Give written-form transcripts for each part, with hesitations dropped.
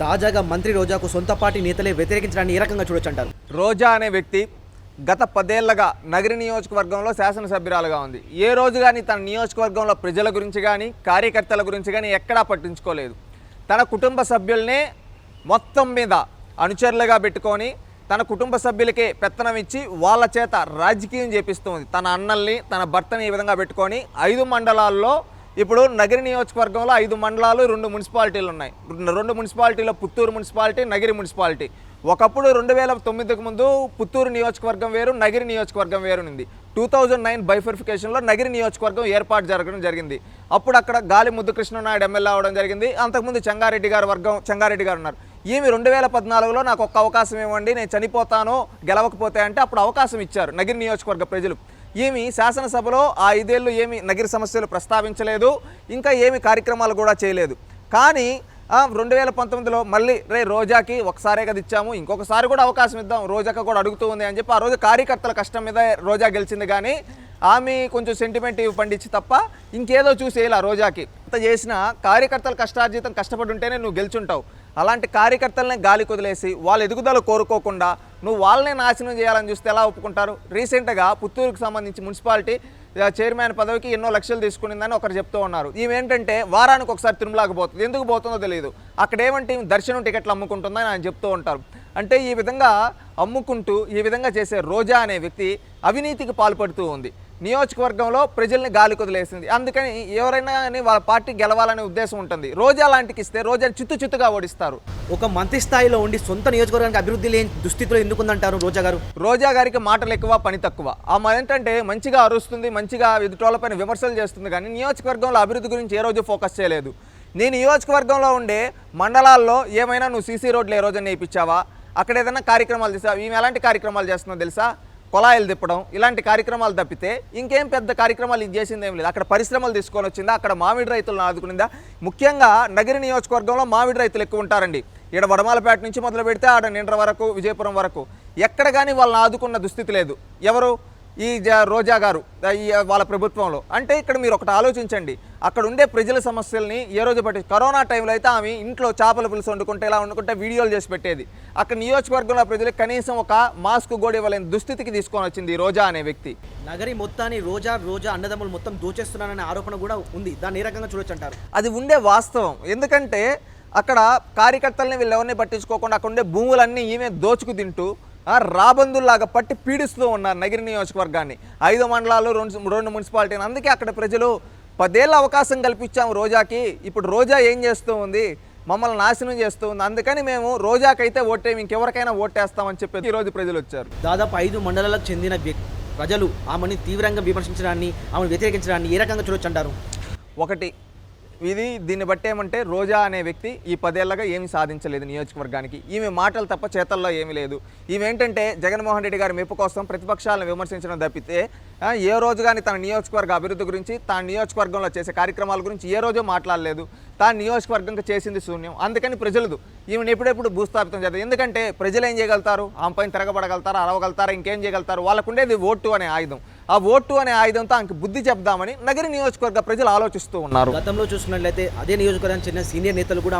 తాజాగా మంత్రి రోజాకు సొంత పార్టీ నేతలే వ్యతిరేకించడాన్ని ఏ రకంగా చూడొచ్చంటారు? రోజా అనే వ్యక్తి గత 10 ఏళ్లుగా నగరి నియోజకవర్గంలో శాసనసభ్యురాలుగా ఉంది. ఏ రోజు కానీ తన నియోజకవర్గంలో ప్రజల గురించి కానీ కార్యకర్తల గురించి కానీ ఎక్కడా పట్టించుకోలేదు. తన కుటుంబ సభ్యుల్నే మొత్తం మీద అనుచరులుగా పెట్టుకొని తన కుటుంబ సభ్యులకే పెత్తనం ఇచ్చి వాళ్ళ చేత రాజకీయం చేపిస్తుంది. తన అన్నల్ని తన భర్తని ఈ విధంగా పెట్టుకొని 5 మండలాల్లో ఇప్పుడు నగరి నియోజకవర్గంలో 5 మండలాలు 2 మున్సిపాలిటీలు ఉన్నాయి. 2 మున్సిపాలిటీలో పుత్తూరు మున్సిపాలిటీ, నగిరి మున్సిపాలిటీ. ఒకప్పుడు 2009కు ముందు పుత్తూరు నియోజకవర్గం వేరు, నగిరి నియోజకవర్గం వేరు ఉంది. 2009 బైఫర్ఫికేషన్లో నగిరి నియోజకవర్గం ఏర్పాటు జరగడం జరిగింది. అప్పుడు అక్కడ గాలి ముద్దుకృష్ణనాయుడు ఎమ్మెల్యే అవడం జరిగింది. అంతకుముందు చెంగారెడ్డి గారు ఉన్నారు. ఈమె 2014లో నాకు ఒక్క అవకాశం ఇవ్వండి, నేను చనిపోతాను గెలవకపోతే అంటే అప్పుడు అవకాశం ఇచ్చారు నగిరి నియోజకవర్గ ప్రజలు. ఏమి శాసనసభలో ఆ 5 ఏళ్ళు ఏమి నగిరి సమస్యలు ప్రస్తావించలేదు, ఇంకా ఏమి కార్యక్రమాలు కూడా చేయలేదు. కానీ 2019లో మళ్ళీ రోజాకి ఒకసారే కదా ఇచ్చాము, ఇంకొకసారి కూడా అవకాశం ఇద్దాం, రోజాక కూడా అడుగుతూ ఉంది అని చెప్పి ఆ రోజు కార్యకర్తల కష్టం మీద రోజా గెలిచింది. కానీ ఆమె కొంచెం సెంటిమెంట్ పండించి తప్ప ఇంకేదో చూసి ఇలా రోజాకి అంత చేసిన కార్యకర్తల కష్టార్జితం కష్టపడి ఉంటేనే నువ్వు గెలుచుంటావు. అలాంటి కార్యకర్తలనే గాలి కుదిలేసి వాళ్ళ ఎదుగుదల కోరుకోకుండా నువ్వు వాళ్ళనే నాశనం చేయాలని చూస్తే ఎలా ఒప్పుకుంటారు? రీసెంట్గా పుత్తూరుకు సంబంధించి మున్సిపాలిటీ చైర్మన్ పదవికి ఎన్నో లక్షలు తీసుకునిందని ఒకరు చెప్తూ ఉన్నారు. ఈమెంటంటే వారానికి ఒకసారి తిరుమలకు పోతుంది, ఎందుకు పోతుందో తెలియదు. అక్కడ ఏమంటే దర్శనం టికెట్లు అమ్ముకుంటుందని ఆయన చెప్తూ ఉంటారు. అంటే ఈ విధంగా అమ్ముకుంటూ ఈ విధంగా చేసే రోజా అనే వ్యక్తి అవినీతికి పాల్పడుతూ ఉంది. నియోజకవర్గంలో ప్రజల్ని గాలి కుదిలేసింది. అందుకని ఎవరైనా కానీ వాళ్ళ పార్టీ గెలవాలనే ఉద్దేశం ఉంటుంది. రోజా లాంటికి ఇస్తే రోజాని చిత్తుగా ఓడిస్తారు. ఒక మంత్రి స్థాయిలో ఉండి సొంత నియోజకవర్గానికి అభివృద్ధి లేని దుస్థితిలో ఎందుకుందంటారు రోజా గారు? రోజా గారికి మాటలు ఎక్కువ, పని తక్కువ. ఆమె ఏంటంటే మంచిగా అరుస్తుంది, మంచిగా ఎదుటోళ్ళపైన విమర్శలు చేస్తుంది, కానీ నియోజకవర్గంలో అభివృద్ధి గురించి ఏ రోజు ఫోకస్ చేయలేదు. నీ నియోజకవర్గంలో ఉండే మండలాల్లో ఏమైనా నువ్వు సీసీ రోడ్లు ఏ రోజు నేర్పించావా? అక్కడ ఏదైనా కార్యక్రమాలు చేసావా? ఈమె ఎలాంటి కార్యక్రమాలు చేస్తుందో తెలుసా? కొలాయిలు తిప్పడం, ఇలాంటి కార్యక్రమాలు తప్పితే ఇంకేం పెద్ద కార్యక్రమాలు ఇది చేసింది ఏం లేదు. అక్కడ పరిశ్రమలు తీసుకొని వచ్చిందా? అక్కడ మామిడి రైతులను ఆదుకునిందా? ముఖ్యంగా నగరి నియోజకవర్గంలో మామిడి రైతులు ఎక్కువ ఉంటారండి. ఇక్కడ వడమాలపేట నుంచి మొదలు పెడితే ఆడ నిండ్ర వరకు, విజయపురం వరకు ఎక్కడ కానీ వాళ్ళని ఆదుకున్న దుస్థితి లేదు. ఎవరు? ఈ రోజా గారు వాళ్ళ ప్రభుత్వంలో. అంటే ఇక్కడ మీరు ఒకటి ఆలోచించండి, అక్కడ ఉండే ప్రజల సమస్యల్ని ఏ రోజు పట్టి కరోనా టైంలో అయితే ఆమె ఇంట్లో చేపల పులుసు వండుకుంటే ఇలా వండుకుంటే వీడియోలు చేసి పెట్టేది. అక్కడ నియోజకవర్గంలో ప్రజలకు కనీసం ఒక మాస్క్ కూడా ఇవ్వలేని దుస్థితికి తీసుకొని వచ్చింది ఈ రోజా అనే వ్యక్తి. నగరి మొత్తాన్ని రోజా అన్నదమ్ములు మొత్తం దోచేస్తున్నారనే ఆరోపణ కూడా ఉంది. దాన్ని ఏ రకంగా చూడొచ్చు అంటారు? అది ఉండే వాస్తవం. ఎందుకంటే అక్కడ కార్యకర్తల్ని వీళ్ళు ఎవరిని పట్టించుకోకుండా అక్కడ ఉండే భూములన్నీ ఈమె దోచుకు తింటూ రాబందుల్లాగా పట్టి పీడిస్తూ ఉన్నారు నగిరి నియోజకవర్గాన్ని. 5 మండలాలు, 2 మున్సిపాలిటీలు. అందుకే అక్కడ ప్రజలు 10 ఏళ్ళ అవకాశం కల్పించాము రోజాకి. ఇప్పుడు రోజా ఏం చేస్తూ ఉంది? మమ్మల్ని నాశనం చేస్తూ ఉంది. అందుకని మేము రోజాకైతే ఓటేమి, ఇంకెవరికైనా ఓటేస్తామని చెప్పి ఈరోజు ప్రజలు వచ్చారు. దాదాపు 5 మండలాలకు చెందిన ప్రజలు ఆమెని తీవ్రంగా విమర్శించడాన్ని, ఆమెను వ్యతిరేకించడాన్ని ఏ రకంగా చూడొచ్చు అంటారు? ఒకటి, దీన్ని బట్టి ఏమంటే రోజా అనే వ్యక్తి ఈ 10 ఏళ్ళగా ఏమీ సాధించలేదు నియోజకవర్గానికి. ఈమె మాటలు తప్ప చేతల్లో ఏమీ లేదు. ఈమె ఏంటంటే జగన్మోహన్ రెడ్డి గారి మెప్పు కోసం ప్రతిపక్షాలను విమర్శించడం తప్పితే ఏ రోజు కానీ తన నియోజకవర్గ అభివృద్ధి గురించి, తన నియోజకవర్గంలో చేసే కార్యక్రమాల గురించి ఏ రోజు మాట్లాడలేదు. తాను నియోజకవర్గంకి చేసింది శూన్యం. అందుకని ప్రజలదు ఈమెను ఎప్పుడెప్పుడు భూస్థాపితం చేస్తారు. ఎందుకంటే ప్రజలు ఏం చేయగలుగుతారు? ఆమె పైన తిరగబడగలుగుతారా, అరవగలుగుతారా, ఇంకేం చేయగలుగుతారు? వాళ్ళకు ఉండేది ఓటు అనే ఆయుధం. ఆ ఓటు అనే ఆయుధంతో ఆమెకి బుద్ధి చెప్దామని నగరి నియోజకవర్గ ప్రజలు ఆలోచిస్తూ ఉన్నారు. గతంలో చూసుకున్నట్లయితే అదే నియోజకవర్గానికి చెందిన సీనియర్ నేతలు కూడా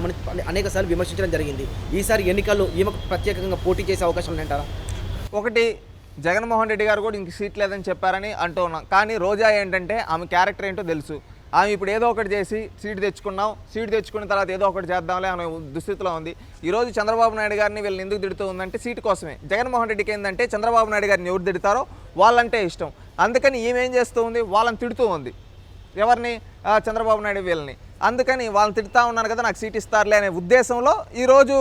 అనేకసార్లు విమర్శించడం జరిగింది. ఈసారి ఎన్నికల్లో ఈమెకు ప్రత్యేకంగా పోటీ చేసే అవకాశం ఉందంటారా? ఒకటి, జగన్మోహన్ రెడ్డి గారు కూడా ఇంక సీట్ లేదని చెప్పారని అంటూ ఉన్నాం. కానీ రోజా ఏంటంటే ఆమె క్యారెక్టర్ ఏంటో తెలుసు. ఆమె ఇప్పుడు ఏదో ఒకటి చేసి సీటు తెచ్చుకున్న తర్వాత ఏదో ఒకటి చేద్దాంలే అనే దుస్థితిలో ఉంది. ఈరోజు చంద్రబాబు నాయుడు గారిని వీళ్ళని ఎందుకు తిడుతూ ఉందంటే సీటు కోసమే. జగన్మోహన్ రెడ్డికి ఏంటంటే చంద్రబాబు నాయుడు గారిని ఎవరు తిడతారో వాళ్ళంటే ఇష్టం. అందుకని ఈమె ఏం చేస్తూ ఉంది? వాళ్ళని తిడుతూ ఉంది. ఎవరిని? చంద్రబాబు నాయుడు వీళ్ళని. అందుకని వాళ్ళని తిడుతూ ఉన్నాను కదా, నాకు సీట్ ఇస్తారులే అనే ఉద్దేశంలో ఈరోజు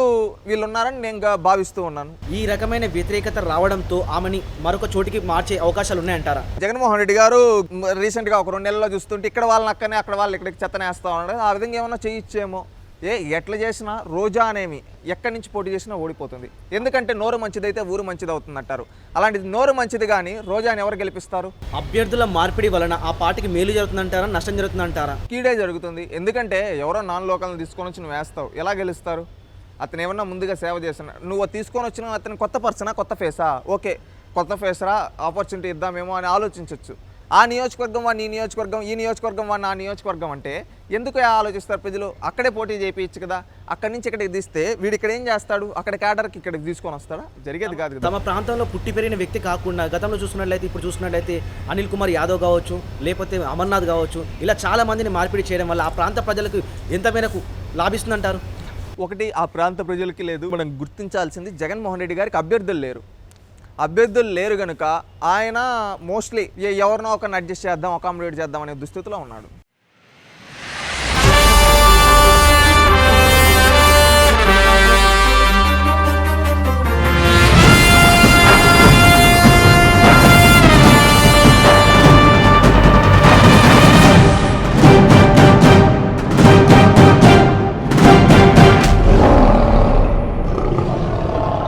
వీళ్ళు ఉన్నారని నేను భావిస్తూ ఉన్నాను. ఈ రకమైన వ్యతిరేకత రావడంతో ఆమెని మరొక చోటికి మార్చే అవకాశాలు ఉన్నాయంటారా? జగన్మోహన్ రెడ్డి గారు రీసెంట్గా ఒక 2 నెలల్లో చూస్తుంటే ఇక్కడ వాళ్ళని అక్కనే, అక్కడ వాళ్ళు ఇక్కడికి చెత్తనేస్తూ ఉన్నారు. ఆ విధంగా ఏమన్నా చేయొచ్చేమో. ఎట్లా చేసినా రోజా అనేమి ఎక్కడి నుంచి పోటీ చేసినా ఓడిపోతుంది. ఎందుకంటే నోరు మంచిదైతే ఊరు మంచిది అవుతుంది అంటారు. అలాంటిది నోరు మంచిది కానీ రోజాని ఎవరు గెలిపిస్తారు? అభ్యర్థుల మార్పిడి వలన ఆ పార్టీకి మేలు జరుగుతుందంటారా, నష్టం జరుగుతుందంటారా? కీడే జరుగుతుంది. ఎందుకంటే ఎవరో నాన్ లోకల్ని తీసుకొని వచ్చి నువ్వు వేస్తావు, ఎలా గెలుస్తారు? అతను ఏమన్నా ముందుగా సేవ చేస్తున్నా, నువ్వు తీసుకొని వచ్చిన అతను కొత్త పర్సనా, కొత్త ఫేసా? ఓకే, కొత్త ఫేసరా, ఆపర్చునిటీ ఇద్దామేమో అని ఆలోచించవచ్చు. ఆ నియోజకవర్గం వాడిని ఈ నియోజకవర్గం, ఈ నియోజకవర్గం వాడిని ఆ నియోజకవర్గం అంటే ఎందుకు ఆలోచిస్తారు ప్రజలు? అక్కడే పోటీ చేయించు కదా, అక్కడి నుంచి ఇక్కడికి తీస్తే వీడు ఇక్కడ ఏం చేస్తాడు, అక్కడ క్యాడర్కి ఇక్కడికి తీసుకొని వస్తాడా? జరిగేది కాదు కదా. తమ ప్రాంతంలో పుట్టి పెరిగిన వ్యక్తి కాకుండా గతంలో చూసుకున్నట్లయితే ఇప్పుడు చూసుకున్నట్లయితే అనిల్ కుమార్ యాదవ్ కావచ్చు, లేకపోతే అమర్నాథ్ కావచ్చు, ఇలా చాలా మందిని మార్పిడి చేయడం వల్ల ఆ ప్రాంత ప్రజలకు ఎంత మేరకు లాభిస్తుందంటారు? ఒకటి, ఆ ప్రాంత ప్రజలకి లేదు. మనం గుర్తించాల్సింది జగన్మోహన్ రెడ్డి గారికి అభ్యర్థులు లేరు కనుక ఆయన మోస్ట్లీ ఎవరినో ఒకరిని అడ్జస్ట్ చేద్దాం, అకామిడేట్ చేద్దాం అనే దుస్థితిలో ఉన్నాడు.